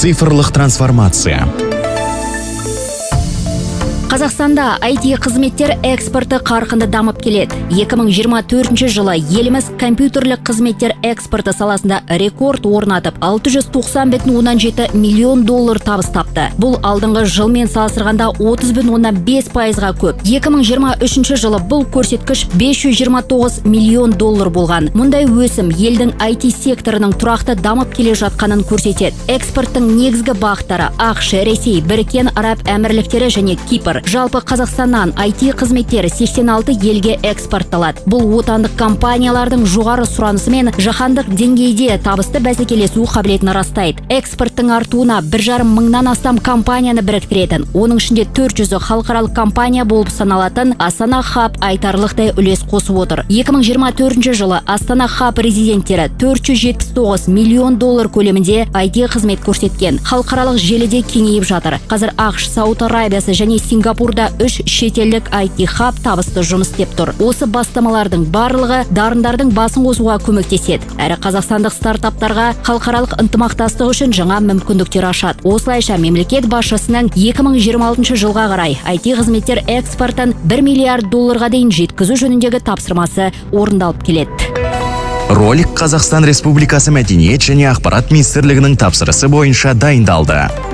Цифрлық трансформация. Қазақстанда IT қызметтер экспорты қарқынды дамып келеді. 2024 жылы еліміз компьютерлік қызметтер экспорты саласында рекорд орнатып, $690,7 миллион табыс тапты. Бұл алдыңғы жылмен салыстырғанда 30,5%-ға көп. 2023 жылы бұл көрсеткіш $529 миллион болған. Мұндай өсім елдің IT секторының тұрақты дамып келе жатқанын көрсетеді. Экспорттың негізгі бағыттары ақш, Ресей, Біріккен Араб Әмірліктері және Кипр. Жалпы Қазақстаннан IT қызметтері 86 елге экспортталады. Бұл отандық компаниялардың жоғары сұранысы мен жаһандық деңгейде табысты бәсекелесу қабілетін растайды. Экспорттың артуына 1,5 мыңнан астам компанияны біріктіретін, оның ішінде 400-і халықаралық компания болып саналатын Астана Хаб айтарлықтай үлес қосып отыр. 2024 жылы Астана Хаб резиденттері $479 миллион көлемінде IT қызмет көрсеткен. Халықаралық желіде кеңейіп жатыр. Қазір ақш, Сауд Арабиясы және Сингапурда 3 шетелдік IT хаб табысты жұмыс істеп тұр. Осы бастамалардың барлығы дарындардың басын қосуға көмектеседі. Әрі қазақстандық стартаптарға халықаралық ынтымақтастық үшін жаңа мүмкіндіктер ашады. Осылайша мемлекет басшысының 2026 жылға қарай IT қызметтер экспортын $1 миллиард дейін жеткізу жөніндегі тапсырмасы орындалып келеді. Ролик Қазақстан Республикасы Мәдениет және ақпарат министрлігінің тапсырысы бойынша дайындалды.